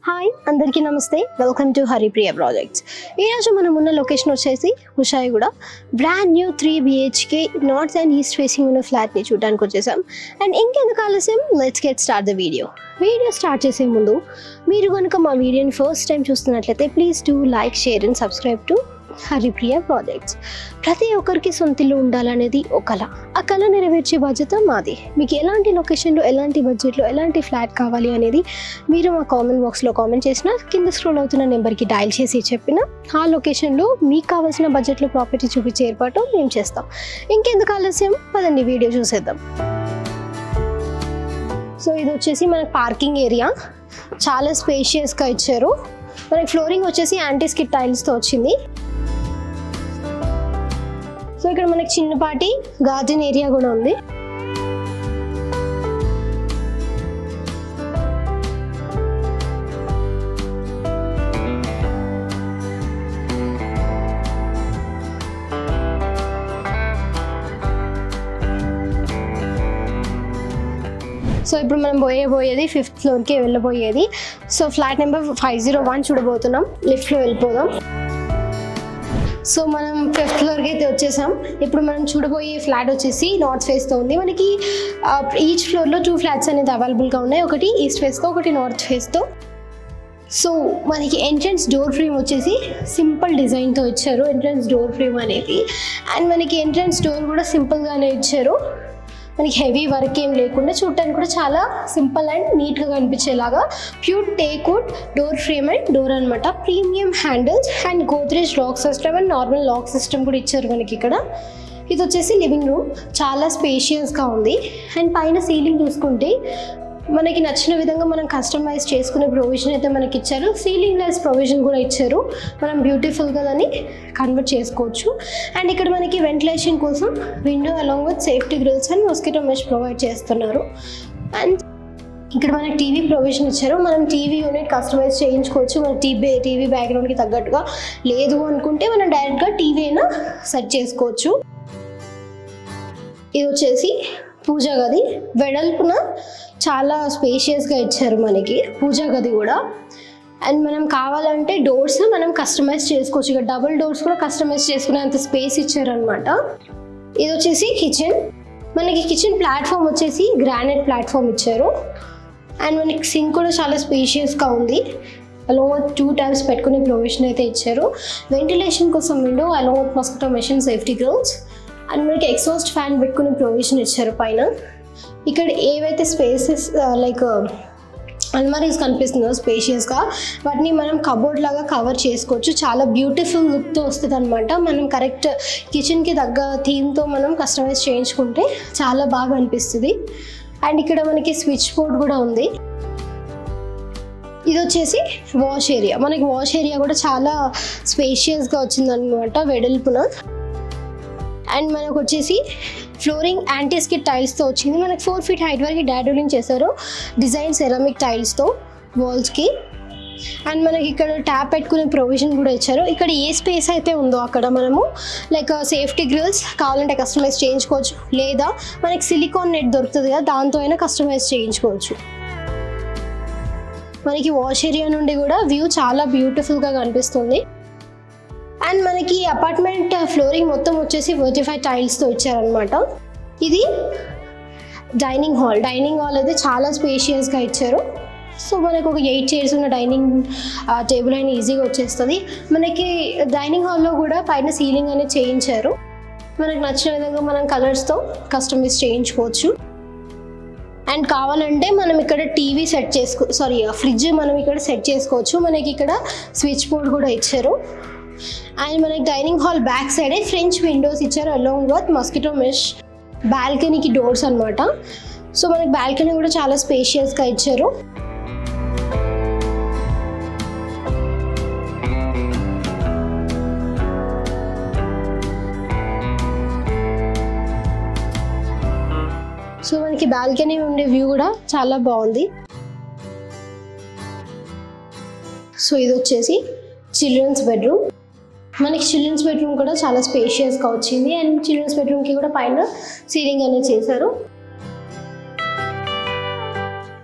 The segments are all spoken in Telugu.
హాయ్ అందరికీ నమస్తే, వెల్కమ్ టు హరిప్రియ ప్రాజెక్ట్స్. ఈరోజు మనం ఉన్న లొకేషన్ వచ్చేసి Hushaiguda. Brand new 3 BHK north and east facing ఉన్న ఫ్లాట్ని చూడడానికి వచ్చేసాం. అండ్ ఇంకెందుకు ఆలస్యం, let's get start the video start చేసే ముందు మీరు కనుక మా వీడియోని ఫస్ట్ టైం చూస్తున్నట్లయితే please do like, share and subscribe to Haripriya projects. ప్రతి ఒక్కరికి సొంతిల్లు ఉండాలనేది ఒక కళ. ఆ కళ నెరవేర్చే బాధ్యత మాది. మీకు ఎలాంటి లొకేషన్లో, ఎలాంటి బడ్జెట్లో, ఎలాంటి ఫ్లాట్ కావాలి అనేది మీరు మా కామెంట్ బాక్స్లో కామెంట్ చేసినా, కింద స్క్రోల్ అవుతున్న నెంబర్కి డయల్ చేసి చెప్పిన ఆ లొకేషన్లో మీకు కావాల్సిన బడ్జెట్లో ప్రాపర్టీ చూపించే ఏర్పాటు మేము చేస్తాం. ఇంకెందుకు ఆలస్యం, పదండి వీడియో చూసేద్దాం. సో ఇది వచ్చేసి మనకి పార్కింగ్ ఏరియా, చాలా స్పేషియస్గా ఇచ్చారు. మనకి ఫ్లోరింగ్ వచ్చేసి యాంటీ స్కిడ్ టైల్స్తో వచ్చింది. సో ఇక్కడ మనకి చిన్నపాటి గార్డెన్ ఏరియా కూడా ఉంది. సో ఇప్పుడు మనం పోయేది 5th ఫ్లోర్కి వెళ్ళబోయేది. సో ఫ్లాట్ నెంబర్ 501 చూడబోతున్నాం. లిఫ్ట్లో వెళ్ళిపోదాం. సో మనం 5th ఫ్లోర్కి అయితే వచ్చేసాం. ఇప్పుడు మనం చూడబోయే ఫ్లాట్ వచ్చేసి నార్త్ ఫేస్తో ఉంది. మనకి ఈచ్ ఫ్లోర్లో 2 ఫ్లాట్స్ అనేది అవైలబుల్గా ఉన్నాయి. ఒకటి ఈస్ట్ ఫేస్తో, ఒకటి నార్త్ ఫేస్తో. సో మనకి ఎంట్రన్స్ డోర్ ఫ్రేమ్ వచ్చేసి సింపుల్ డిజైన్తో ఇచ్చారు, ఎంట్రన్స్ డోర్ ఫ్రేమ్ అనేది. అండ్ మనకి ఎంట్రన్స్ డోర్ కూడా సింపుల్గానే ఇచ్చారు. మనకి హెవీ వర్క్ ఏం లేకుండా చూడటానికి కూడా చాలా సింపుల్ అండ్ నీట్గా కనిపించేలాగా pure teakwood door frame and door అనమాట. Premium handles and Godrej lock system and normal lock system కూడా ఇచ్చారు మనకి ఇక్కడ. ఇది వచ్చేసి లివింగ్ రూమ్, చాలా స్పేషియస్గా ఉంది. అండ్ పైన సీలింగ్ చూసుకుంటే మనకి నచ్చిన విధంగా మనం కస్టమైజ్ చేసుకునే ప్రొవిజన్ అయితే మనకి ఇచ్చారు. సీలింగ్ లెస్ ప్రొవిజన్ కూడా ఇచ్చారు, మనం బ్యూటిఫుల్గా దాన్ని కన్వర్ట్ చేసుకోవచ్చు. అండ్ ఇక్కడ మనకి వెంటిలేషన్ కోసం window along with safety grills and mosquito mesh provide చేస్తున్నారు. అండ్ ఇక్కడ మనకి టీవీ ప్రొవిజన్ ఇచ్చారు. మనం టీవీ యూనిట్ కస్టమైజ్ చేయించుకోవచ్చు. మన టీవీ బ్యాక్గ్రౌండ్కి తగ్గట్టుగా లేదు అనుకుంటే మనం డైరెక్ట్గా టీవీ అయినా సెట్ చేసుకోవచ్చు. ఇది వచ్చేసి పూజా గది, వెడల్పున చాలా స్పేషియస్గా ఇచ్చారు మనకి పూజా గది కూడా. అండ్ మనం కావాలంటే డోర్స్ మనం కస్టమైజ్ చేసుకోవచ్చు. ఇక్కడ డబుల్ డోర్స్ కూడా కస్టమైజ్ చేసుకునే అంత స్పేస్ ఇచ్చారనమాట. ఇది వచ్చేసి కిచెన్. మనకి కిచెన్ ప్లాట్ఫామ్ వచ్చేసి గ్రానైట్ ప్లాట్ఫామ్ ఇచ్చారు. అండ్ మనకి సింక్ కూడా చాలా స్పేషియస్గా ఉంది. అలాంగ్ విత్ 2 టైమ్స్ పెట్టుకునే ప్రొవిజన్ అయితే ఇచ్చారు. వెంటిలేషన్ కోసం window along with mosquito mesh safety grills. And మనకి ఎగ్జాస్ట్ ఫ్యాన్ పెట్టుకునే ప్రొవిజన్ ఇచ్చారు పైన. ఇక్కడ ఏవైతే స్పేసెస్ లైక్ అల్మారీస్ కనిపిస్తుందో స్పేషియస్గా, వాటిని మనం కబోర్డ్ లాగా కవర్ చేసుకోవచ్చు. చాలా బ్యూటిఫుల్ లుక్తో వస్తుంది అనమాట. మనం కరెక్ట్ కిచెన్కి తగ్గ థీమ్తో మనం కస్టమైజ్ చేయించుకుంటే చాలా బాగా అనిపిస్తుంది. అండ్ ఇక్కడ మనకి స్విచ్ బోర్డ్ కూడా ఉంది. ఇది వచ్చేసి వాష్ ఏరియా. మనకి వాష్ ఏరియా కూడా చాలా స్పేషియస్గా వచ్చిందనమాట, వెడల్పున. అండ్ మనకు వచ్చేసి ఫ్లోరింగ్ యాంటీ స్కిడ్ టైల్స్తో వచ్చింది. మనకి 4 feet హైట్ వరకు డాడోలింగ్ చేశారు, డిజైన్ సెరామిక్ టైల్స్తో వాల్స్కి. అండ్ మనకి ఇక్కడ ట్యాప్ పెట్టుకునే ప్రొవిజన్ కూడా ఇచ్చారు. ఇక్కడ ఏ స్పేస్ అయితే ఉందో అక్కడ మనము లైక్ సేఫ్టీ గ్రిల్స్ కావాలంటే కస్టమైజ్ చేయించుకోవచ్చు, లేదా మనకి సిలికాన్ నెట్ దొరుకుతుంది కదా, దాంతో అయినా కస్టమైజ్ చేయించుకోవచ్చు. మనకి వాష్ ఏరియా నుండి కూడా వ్యూ చాలా బ్యూటిఫుల్గా కనిపిస్తుంది. అండ్ మనకి అపార్ట్మెంట్ ఫ్లోరింగ్ మొత్తం వచ్చేసి 45 టైల్స్తో ఇచ్చారనమాట. ఇది డైనింగ్ హాల్ అయితే చాలా స్పేషియస్గా ఇచ్చారు. సో మనకు ఒక 8 చైర్స్ ఉన్న డైనింగ్ టేబుల్ అయినా ఈజీగా వచ్చేస్తుంది. మనకి డైనింగ్ హాల్లో కూడా పైన సీలింగ్ అనేది చేయించారు. మనకు నచ్చిన విధంగా మనం కలర్స్తో కస్టమైజ్ చేయించుకోవచ్చు. అండ్ కావాలంటే మనం ఇక్కడ టీవీ ఫ్రిడ్జ్ మనం ఇక్కడ సెట్ చేసుకోవచ్చు. మనకి ఇక్కడ స్విచ్ బోర్డ్ కూడా ఇచ్చారు. అండ్ మనకి డైనింగ్ హాల్ బ్యాక్ సైడే ఫ్రెంచ్ విండోస్ ఇచ్చారు అలాంగ్ విత్ మస్కిటో మెష్ బాల్కనీకి డోర్స్ అనమాట. సో మనకి బాల్కనీ కూడా చాలా స్పేషియస్గా ఇచ్చారు. సో మనకి బాల్కనీ ఉండే వ్యూ కూడా చాలా బాగుంది. సో ఇది వచ్చేసి చిల్డ్రన్స్ బెడ్రూమ్. మనకి చిల్డ్రన్స్ బెడ్రూమ్ కూడా చాలా స్పేషియస్గా వచ్చింది. అండ్ చిల్డ్రన్స్ బెడ్రూమ్కి కూడా పైన సీలింగ్ అనేది చేశారు.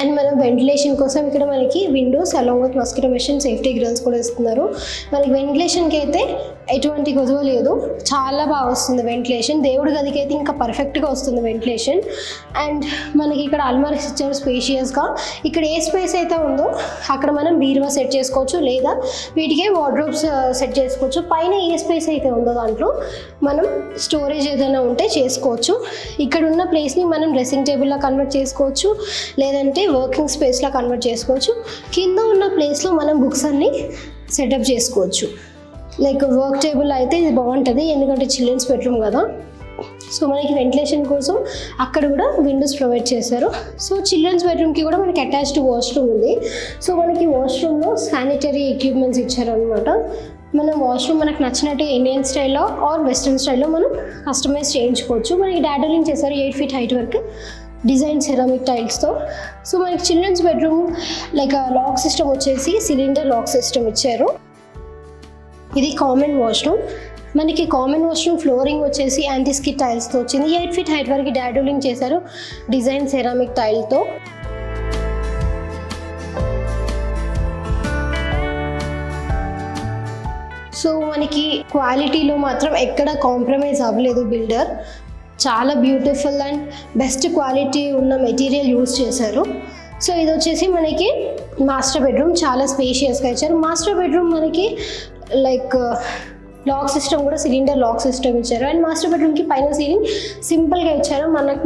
అండ్ మనం వెంటిలేషన్ కోసం ఇక్కడ మనకి windows along with mosquito mesh safety grills కూడా ఇస్తున్నారు. మనకి వెంటిలేషన్కి అయితే ఎటువంటి గొడవ లేదు, చాలా బాగా వస్తుంది వెంటిలేషన్. దేవుడి గదికి అయితే ఇంకా పర్ఫెక్ట్గా వస్తుంది వెంటిలేషన్. అండ్ మనకి ఇక్కడ అల్మారీస్ ఇచ్చారు స్పేషియస్గా. ఇక్కడ ఏ స్పేస్ అయితే ఉందో అక్కడ మనం బీరువా సెట్ చేసుకోవచ్చు, లేదా వీటికే వార్డ్రోబ్స్ సెట్ చేసుకోవచ్చు. పైన ఏ స్పేస్ అయితే ఉందో దాంట్లో మనం స్టోరేజ్ ఏదైనా ఉంటే చేసుకోవచ్చు. ఇక్కడ ఉన్న ప్లేస్ని మనం డ్రెస్సింగ్ టేబుల్లా కన్వర్ట్ చేసుకోవచ్చు, లేదంటే వర్కింగ్ స్పేస్లా కన్వర్ట్ చేసుకోవచ్చు. కింద ఉన్న ప్లేస్లో మనం బుక్స్ అన్ని సెటప్ చేసుకోవచ్చు. లైక్ వర్క్ టేబుల్ అయితే ఇది బాగుంటుంది, ఎందుకంటే చిల్డ్రన్స్ బెడ్రూమ్ కదా. సో మనకి వెంటిలేషన్ కోసం అక్కడ కూడా విండోస్ ప్రొవైడ్ చేశారు. సో చిల్డ్రన్స్ బెడ్రూమ్కి కూడా మనకి అటాచ్డ్ వాష్రూమ్ ఉంది. సో మనకి వాష్రూమ్లో శానిటరీ ఎక్విప్మెంట్స్ ఇచ్చారనమాట. మనం వాష్రూమ్ మనకు నచ్చినట్టు ఇండియన్ స్టైల్లో ఆర్ వెస్ట్రన్ స్టైల్లో మనం కస్టమైజ్ చేయించుకోవచ్చు. మనకి డాడలింగ్ చేశారు 8 feet హైట్ వరకు డిజైన్ సెరామిక్ టైల్స్తో. సో మనకి children's bedroom like lock system వచ్చేసి సిలిండర్ లాక్ సిస్టమ్ ఇచ్చారు. ఇది కామన్ వాష్రూమ్. మనకి కామన్ వాష్రూమ్ ఫ్లోరింగ్ వచ్చేసి యాంటీ స్కిడ్ టైల్స్తో వచ్చింది. 8 feet హైట్ వరకు డాడలింగ్ చేశారు డిజైన్ సెరామిక్ టైల్తో. సో మనకి క్వాలిటీలో మాత్రం ఎక్కడ కాంప్రమైజ్ అవ్వలేదు బిల్డర్. చాలా బ్యూటిఫుల్ అండ్ బెస్ట్ క్వాలిటీ ఉన్న మెటీరియల్ యూజ్ చేశారు. సో ఇది వచ్చేసి మనకి మాస్టర్ బెడ్రూమ్, చాలా స్పేషియస్గా ఇచ్చారు. మాస్టర్ బెడ్రూమ్ మనకి లైక్ లాక్ సిస్టమ్ కూడా సిలిండర్ లాక్ సిస్టమ్ ఇచ్చారు. అండ్ మాస్టర్ బెడ్రూమ్కి పైన సీలింగ్ సింపుల్గా ఇచ్చారు, మనకు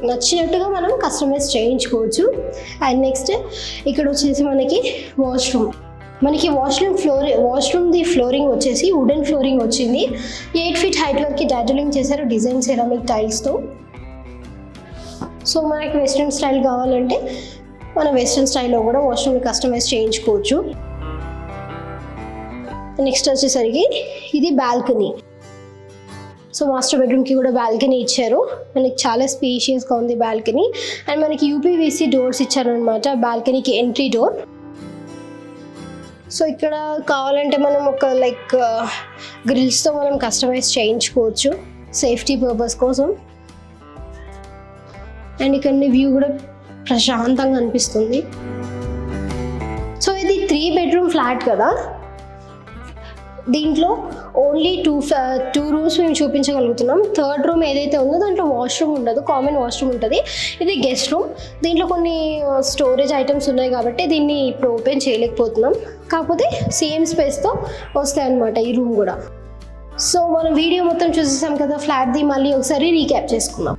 నచ్చినట్టుగా మనం కస్టమైజ్ చేయించుకోవచ్చు. అండ్ నెక్స్ట్ ఇక్కడ వచ్చేసి మనకి మనకి వాష్రూమ్ది ఫ్లోరింగ్ వచ్చేసి వుడెన్ ఫ్లోరింగ్ వచ్చింది. 8 feet హైట్ వరకు డాడలింగ్ చేశారు డిజైన్ సెరామిక్ టైల్స్తో. సో మనకి వెస్ట్రన్ స్టైల్ కావాలంటే మనం వెస్ట్రన్ స్టైల్లో కూడా వాష్రూమ్ని కస్టమైజ్ చేయించుకోవచ్చు. నెక్స్ట్ వచ్చేసరికి ఇది బాల్కనీ. సో మాస్టర్ బెడ్రూమ్కి కూడా బాల్కనీ ఇచ్చారు. మనకి చాలా స్పేషియస్గా ఉంది బాల్కనీ. అండ్ మనకి యూపీవీసీ డోర్స్ ఇచ్చారనమాట బాల్కనీకి ఎంట్రీ డోర్. సో ఇక్కడ కావాలంటే మనం ఒక లైక్ గ్రిల్స్తో మనం కస్టమైజ్ చేయించుకోవచ్చు సేఫ్టీ పర్పస్ కోసం. అండ్ ఇక్కడ వ్యూ కూడా ప్రశాంతంగా అనిపిస్తుంది. సో ఇది 3 bedroom ఫ్లాట్ కదా, దీంట్లో ఓన్లీ టూ రూమ్స్ మేము చూపించగలుగుతున్నాం. థర్డ్ రూమ్ ఏదైతే ఉందో దాంట్లో వాష్రూమ్ ఉండదు, కామన్ వాష్రూమ్ ఉంటుంది. ఇది గెస్ట్ రూమ్. దీంట్లో కొన్ని స్టోరేజ్ ఐటమ్స్ ఉన్నాయి కాబట్టి దీన్ని ఇప్పుడు ఓపెన్ చేయలేకపోతున్నాం. కాకపోతే సేమ్ స్పేస్తో వస్తాయి అన్నమాట ఈ రూమ్ కూడా. సో మనం వీడియో మొత్తం చూసేసాం కదా ఫ్లాట్ది, మళ్ళీ ఒకసారి రీక్యాప్ చేసుకుందాం.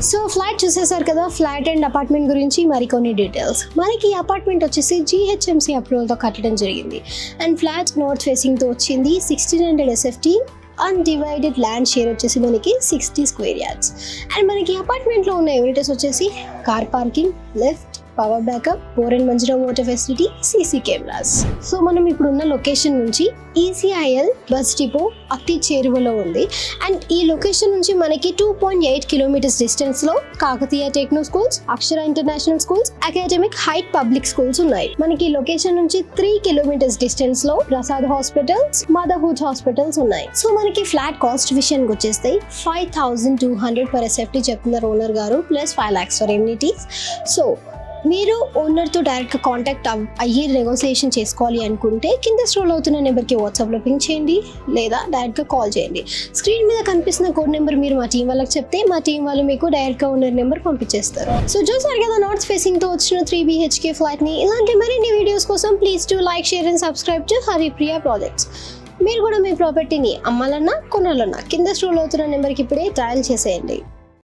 సో ఫ్లాట్ చూసేసారు కదా, ఫ్లాట్ అండ్ అపార్ట్మెంట్ గురించి మరికొన్ని డీటెయిల్స్. మనకి ఈ అపార్ట్మెంట్ వచ్చేసి GHMC అప్రూవల్తో కట్టడం జరిగింది. అండ్ ఫ్లాట్ నార్త్ ఫేసింగ్తో వచ్చింది. 1600 SFT అన్డివైడెడ్ ల్యాండ్ షేర్ వచ్చేసి మనకి 60 స్క్వేర్ యార్డ్స్. అండ్ మనకి అపార్ట్మెంట్లో ఉన్న ఎమ్యూనిటీస్ వచ్చేసి car parking, lift, power backup, bore and Manjira water facility, CC cameras. So మనం ఇప్పుడు ఉన్న లొకేషన్ నుంచి ECIL బస్ డిపో అతి చేరువలో ఉంది. అండ్ ఈ లొకేషన్ నుంచి మనకి 2.8 కిలోమీటర్స్ డిస్టెన్స్లో Kakatiya techno schools, Akshara international schools, academic height public schools ఉన్నాయి. మనకి ఈ లొకేషన్ నుంచి 3 కిలోమీటర్స్ డిస్టెన్స్లో ప్రసాద్ హాస్పిటల్స్, మదర్హుడ్ హాస్పిటల్స్ ఉన్నాయి. సో మనకి ఫ్లాట్ కాస్ట్ విషయానికి వచ్చేస్తే 5200 per SFT చెప్తున్నారు ఓనర్ గారు, plus 5 lakhs for amenities. So మీరు ఓనర్తో డైరెక్ట్గా కాంటాక్ట్ అయ్యి నెగోసియేషన్ చేసుకోవాలి అనుకుంటే కింద స్క్రోల్ అవుతున్న నెంబర్కి వాట్సాప్లో పింక్ చేయండి లేదా డైరెక్ట్గా కాల్ చేయండి. స్క్రీన్ మీద కనిపిస్తున్న కోడ్ నెంబర్ మీరు మా టీం వాళ్ళకి చెప్తే మా టీం వాళ్ళు మీకు డైరెక్ట్గా ఓనర్ నెంబర్ పంపించేస్తారు. సో చూసారు కదా నార్త్ ఫేసింగ్తో వచ్చిన 3 BHK ఫ్లాట్ని. ఇలాంటి మరిన్ని వీడియోస్ కోసం please to like, share and subscribe to Haripriya projects. మీరు కూడా మీ ప్రాపర్టీని అమ్మాలన్నా కొనాలన్నా కింద స్క్రోల్ అవుతున్న నెంబర్కి ఇప్పుడే ట్రయల్ చేసేయండి.